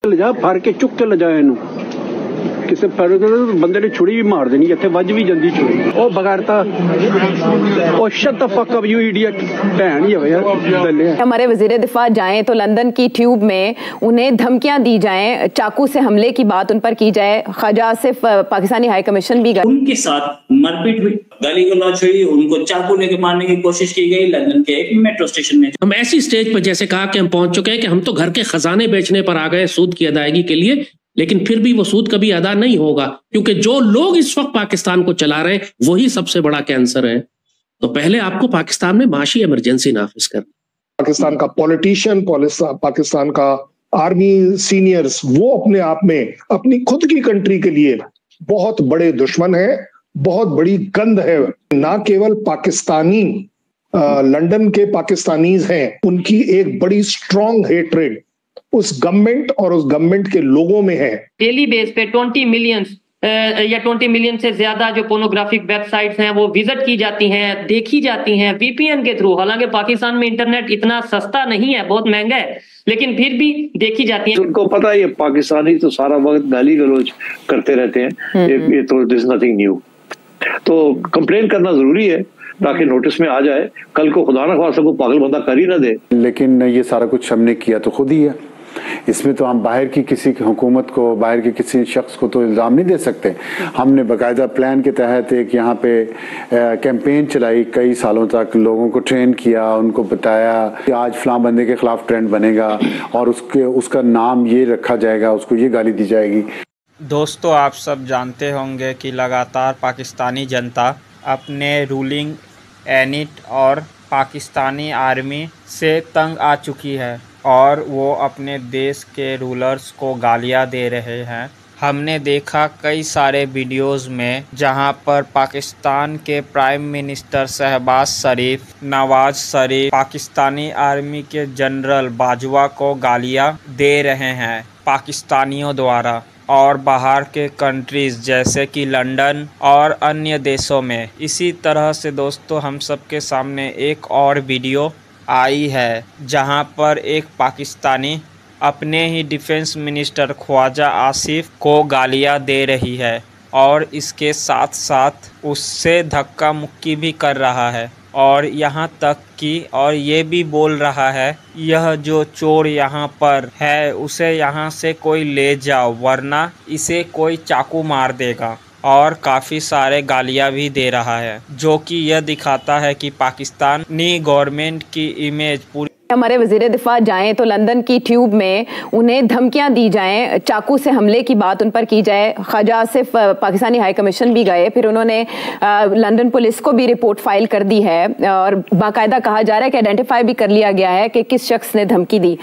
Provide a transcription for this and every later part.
ਲਿਜਾ ਫੜ ਕੇ ਚੁੱਕ ਕੇ ਲਿਜਾ ਇਹਨੂੰ ਕਿਸੇ ਬੰਦੇ ਨੇ ਛੁਰੀ ਵੀ ਮਾਰ ਦੇਣੀ, ਇੱਥੇ ਵੱਜ ਵੀ ਜਾਂਦੀ ਛੁਰੀ। ਉਹ ਬਗੈਰਤਾ ਉਹ shut the fuck up you idiot बहन ही है यार। हमारे वजीर दिफा जाएं तो लंदन की ट्यूब में उन्हें धमकियां दी जाएं, चाकू से हमले की बात उन पर की जाए। ख्वाजा आसिफ पाकिस्तानी हाई कमीशन भी गए, उनके साथ मारपीट हुई, गाली गलौज हुई, उनको चाकू लेके मारने की कोशिश की गई लंदन के एक मेट्रो स्टेशन में। हम ऐसी स्टेज पर जैसे कहा कि हम पहुंच चुके हैं कि हम तो घर के खजाने बेचने पर आ गए सूद की अदायगी के लिए, लेकिन फिर भी वो सूद कभी अदा नहीं होगा, क्योंकि जो लोग इस वक्त पाकिस्तान को चला रहे हैं वही सबसे बड़ा कैंसर है। तो पहले आपको पाकिस्तान में माशी इमरजेंसी नाफिज करना। पाकिस्तान का पॉलिटिशियन, पाकिस्तान का आर्मी सीनियर्स, वो अपने आप में अपनी खुद की कंट्री के लिए बहुत बड़े दुश्मन है, बहुत बड़ी गंद है। ना केवल पाकिस्तानी लंदन के पाकिस्तानीज हैं, उनकी एक बड़ी स्ट्रॉन्ग हेट्रेड उस गवर्नमेंट और उस गवर्नमेंट के लोगों में है। डेली बेस पे 20 मिलियन या 20 मिलियन से ज्यादा जो पोर्नोग्राफिक वेबसाइट्स हैं वो विजिट की जाती हैं, देखी जाती हैं वीपीएन के थ्रू। हालांकि पाकिस्तान में इंटरनेट इतना सस्ता नहीं है, बहुत महंगा है, लेकिन फिर भी देखी जाती है। उनको पता है ये पाकिस्तानी तो सारा वक्त गाली गलौज करते रहते हैं, ये तो दिस नथिंग न्यू। तो कंप्लेन करना जरूरी है ताकि नोटिस में आ जाए, कल को खुदा न खासा को पागल बंदा कर ही ना दे। लेकिन ये सारा कुछ हमने किया तो खुद ही है, इसमें तो हम बाहर की किसी की हुकूमत को, बाहर के किसी शख्स को तो इल्ज़ाम नहीं दे सकते। हमने बाकायदा प्लान के तहत एक यहाँ पे कैंपेन चलाई, कई सालों तक लोगों को ट्रेन किया, उनको बताया कि आज फलां बंदे के खिलाफ ट्रेंड बनेगा और उसका नाम ये रखा जाएगा, उसको ये गाली दी जाएगी। दोस्तों, आप सब जानते होंगे कि लगातार पाकिस्तानी जनता अपने रूलिंग एलिट और पाकिस्तानी आर्मी से तंग आ चुकी है और वो अपने देश के रूलर्स को गालियां दे रहे हैं। हमने देखा कई सारे वीडियोस में जहां पर पाकिस्तान के प्राइम मिनिस्टर शहबाज शरीफ, नवाज शरीफ पाकिस्तानी आर्मी के जनरल बाजवा को गालियां दे रहे हैं पाकिस्तानियों द्वारा, और बाहर के कंट्रीज़ जैसे कि लंदन और अन्य देशों में। इसी तरह से दोस्तों हम सबके सामने एक और वीडियो आई है जहां पर एक पाकिस्तानी अपने ही डिफेंस मिनिस्टर ख्वाजा आसिफ को गालियां दे रही है और इसके साथ साथ उससे धक्का मुक्की भी कर रहा है, और यहाँ तक कि और ये भी बोल रहा है यह जो चोर यहाँ पर है उसे यहाँ से कोई ले जाओ वरना इसे कोई चाकू मार देगा, और काफ़ी सारे गालियां भी दे रहा है, जो कि यह दिखाता है कि पाकिस्तानी गवर्नमेंट की इमेज पूरी। हमारे वजीर दिफा जाएं तो लंदन की ट्यूब में उन्हें धमकियां दी जाएं, चाकू से हमले की बात उन पर की जाए। ख्वाजा आसिफ पाकिस्तानी हाई कमीशन भी गए, फिर उन्होंने लंदन पुलिस को भी रिपोर्ट फाइल कर दी है और बाकायदा कहा जा रहा है कि आइडेंटिफाई भी कर लिया गया है कि किस शख्स ने धमकी दी।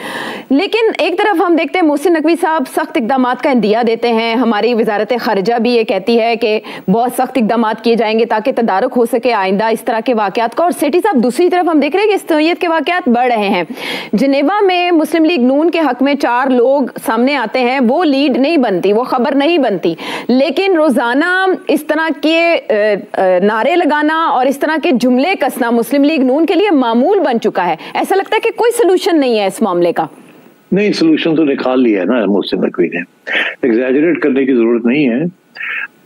लेकिन एक तरफ हम देखते हैं मोहसिन नकवी साहब सख्त इकदाम का इंदिया देते हैं, हमारी वजारत खारजा भी ये कहती है कि बहुत सख्त इकदाम किए जाएंगे ताकि तदारुक हो सके आइंदा इस तरह के वाकयात का। और सेठी साहब दूसरी तरफ हम देख रहे हैं कि इस नौयत के वाकयात बढ़ रहे हैं। जिनेवा में मुस्लिम लीग नून के हक में 4 लोग सामने आते हैं, वो लीड नहीं बनती, वो खबर नहीं बनती, लेकिन रोजाना इस तरह के नारे लगाना और इस तरह के जुमले कसना मुस्लिम लीग नून के लिए मामूल बन चुका है। ऐसा लगता है कि कोई सोल्यूशन नहीं है इस मामले का। नहीं, सोल्यूशन तो निकाल लिया है ना मोहसिन नकवी ने, एग्जैजरेट करने की जरूरत नहीं है।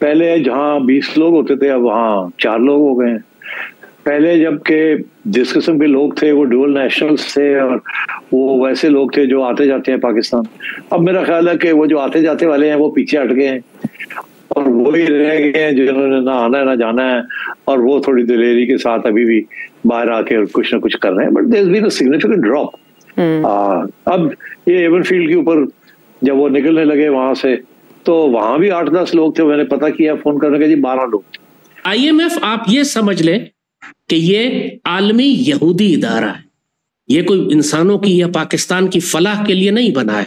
पहले जहां 20 लोग होते थे अब वहां 4 लोग हो गए। पहले जबकि जिस किस्म के लोग थे वो डुअल नेशनल्स थे और वो वैसे लोग थे जो आते जाते हैं पाकिस्तान। अब मेरा ख्याल है कि वो जो आते जाते वाले हैं वो पीछे हट गए हैं और वही रह गए हैं जिन्होंने ना आना है ना जाना है, और वो थोड़ी दिलेरी के साथ अभी भी बाहर आके कुछ ना कुछ कर रहे हैं। But there has been a significant drop. अब ये एवन फील्ड के ऊपर जब वो निकलने लगे वहां से, तो वहां भी 8-10 लोग थे। मैंने पता किया फोन करने के, जी 12 लोग। IMF आप ये समझ लें कि ये आलमी यहूदी इदारा है, ये कोई इंसानों की या पाकिस्तान की फलाह के लिए नहीं बना है।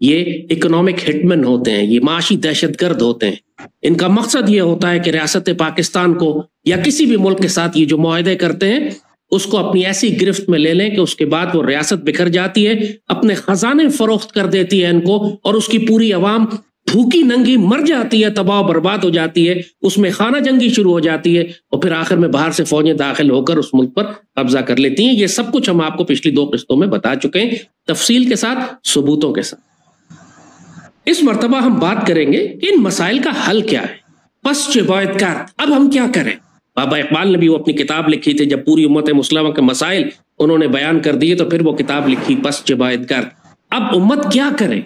ये इकोनॉमिक हिटमैन होते हैं, ये माशी दहशतगर्द होते हैं। इनका मकसद ये होता है कि रियासत पाकिस्तान को या किसी भी मुल्क के साथ ये जो मुआहदे करते हैं उसको अपनी ऐसी गिरफ्त में ले लें कि उसके बाद वो रियासत बिखर जाती है, अपने खजाने फरोख्त कर देती है इनको, और उसकी पूरी अवाम भूखी नंगी मर जाती है, तबाह बर्बाद हो जाती है, उसमें खाना जंगी शुरू हो जाती है और फिर आखिर में बाहर से फौजें दाखिल होकर उस मुल्क पर कब्जा कर लेती हैं। ये सब कुछ हम आपको पिछली 2 किस्तों में बता चुके हैं, तफसील के साथ, सबूतों के साथ। اس مرتبہ ہم بات کریں گے کہ ان مسائل کا حل کیا ہے. پس چه باید کرد، اب ہم کیا کریں؟ بابا اقبال نے بھی وہ اپنی کتاب لکھی تھی، جب پوری امت مسلمہ کے مسائل انہوں نے بیان کر دیے تو پھر وہ کتاب لکھی پس چه باید کرد. اب امت کیا کرے؟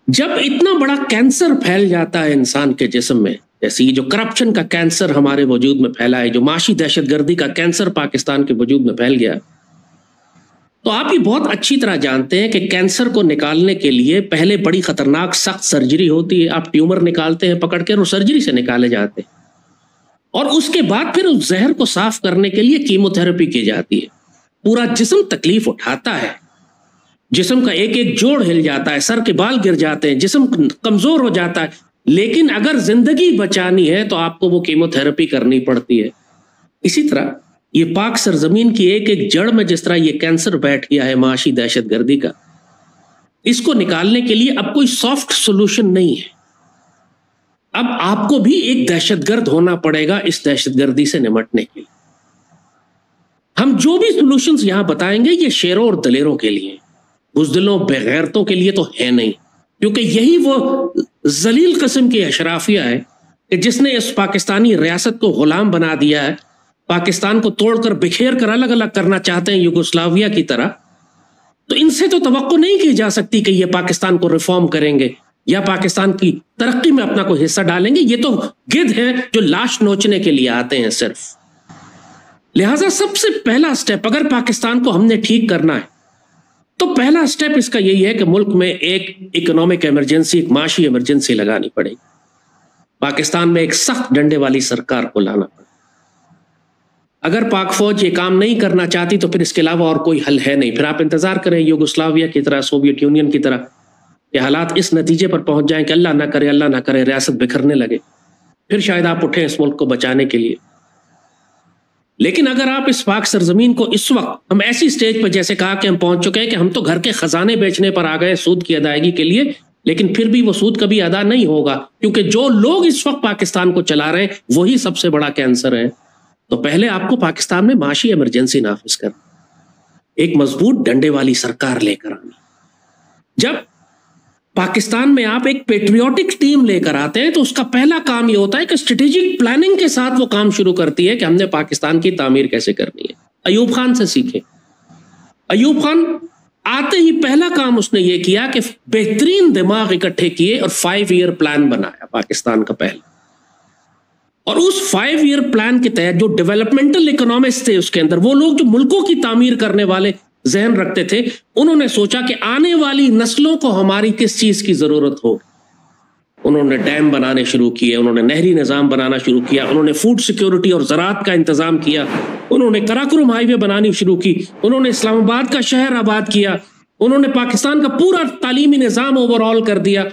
جب اتنا بڑا کینسر پھیل جاتا ہے انسان کے جسم میں، جیسے یہ جو کرپشن کا کینسر ہمارے وجود میں پھیلا ہے، جو معاشی دہشت گردی کا کینسر پاکستان کے وجود میں پھیل گیا، تو آپ یہ بہت اچھی طرح جانتے ہیں کہ کینسر کو نکالنے کے لیے پہلے بڑی خطرناک سخت سرجری ہوتی ہے. آپ ٹیومر نکالتے ہیں پکڑ کے اور سرجری سے نکالے جاتے ہیں، اور اس کے بعد پھر اس زہر کو صاف کرنے کے لیے کیمو تھراپی کی جاتی ہے. پورا جسم تکلیف اٹھاتا ہے، جسم کا ایک ایک جوڑ ہل جاتا ہے، سر کے بال گر جاتے ہیں، جسم کمزور ہو جاتا ہے، لیکن اگر زندگی بچانی ہے تو آپ کو وہ کیمو تھراپی کرنی پڑتی ہے. اسی طرح یہ پاک سرزمین کی ایک ایک جڑ میں جس طرح یہ کینسر بیٹھ گیا ہے معاشی دہشت گردی کا، اس کو نکالنے کے لیے اب کوئی سافٹ سولوشن نہیں ہے. اب آپ کو بھی ایک دہشت گرد ہونا پڑے گا اس دہشت گردی سے نمٹنے کے لیے. ہم جو بھی سولوشنز یہاں بتائیں گے یہ شیروں اور دلیروں کے لیے، بزدلوں بغیرتوں کے لیے تو ہے نہیں، کیونکہ یہی وہ ذلیل قسم کی اشرافیہ ہے کہ جس نے اس پاکستانی ریاست کو غلام بنا دیا ہے. پاکستان کو توڑ کر بکھیر کر الگ الگ کرنا چاہتے ہیں یوگوسلاویہ کی طرح. تو ان سے تو توقع نہیں کی جا سکتی کہ یہ پاکستان کو ریفارم کریں گے یا پاکستان کی ترقی میں اپنا کوئی حصہ ڈالیں گے. یہ تو گدھ ہیں جو لاش نوچنے کے لیے آتے ہیں صرف. لہٰذا سب سے پہلا سٹیپ اگر پاکستان کو ہم نے ٹھیک کرنا ہے تو پہلا سٹیپ اس کا یہی ہے کہ ملک میں ایک اکنامک ایمرجنسی، ایک معاشی ایمرجنسی لگانی پڑے گی. پاکستان میں ایک سخت ڈنڈے والی سرکار کو لانا پڑے. اگر پاک فوج یہ کام نہیں کرنا چاہتی تو پھر اس کے علاوہ اور کوئی حل ہے نہیں. پھر آپ انتظار کریں یوگوسلاویہ کی طرح، سوویت یونین کی طرح کہ حالات اس نتیجے پر پہنچ جائیں کہ اللہ نہ کرے ریاست بکھرنے لگے، پھر شاید آپ اٹھیں اس ملک کو بچانے کے لیے. لیکن اگر آپ اس پاک سرزمین کو اس وقت ہم ایسی سٹیج پہ جیسے کہا کہ ہم پہنچ چکے ہیں کہ ہم تو گھر کے خزانے بیچنے پر آ گئے سود کی ادائیگی کے لیے، لیکن پھر بھی وہ سود کبھی ادا نہیں ہوگا کیونکہ جو لوگ اس وقت پاکستان کو چلا رہے ہیں وہی سب سے بڑا کینسر ہے. تو پہلے آپ کو پاکستان میں معاشی ایمرجنسی نافذ کرنا، ایک مضبوط ڈنڈے والی سرکار لے کر آنا. جب پاکستان میں آپ ایک پیٹریوٹک ٹیم لے کر آتے ہیں تو اس کا پہلا کام یہ ہوتا ہے کہ اسٹریٹجک پلاننگ کے ساتھ وہ کام شروع کرتی ہے کہ ہم نے پاکستان کی تعمیر کیسے کرنی ہے. ایوب خان سے سیکھیں. ایوب خان آتے ہی پہلا کام اس نے یہ کیا کہ بہترین دماغ اکٹھے کیے اور 5 ایئر پلان بنایا پاکستان کا پہلا. اور اس 5 ایئر پلان کے تحت جو ڈیولپمنٹل اکنامسٹ تھے اس کے اندر، وہ لوگ جو ملکوں کی تعمیر کرنے والے ذہن رکھتے تھے، انہوں نے سوچا کہ آنے والی نسلوں کو ہماری کس چیز کی ضرورت ہو. انہوں نے ڈیم بنانے شروع کیے، انہوں نے نہری نظام بنانا شروع کیا، انہوں نے فوڈ سیکیورٹی اور زراعت کا انتظام کیا، انہوں نے قراقرم ہائی وے بنانی شروع کی، انہوں نے اسلام آباد کا شہر آباد کیا، انہوں نے پاکستان کا پورا تعلیمی نظام اوور آل کر دیا.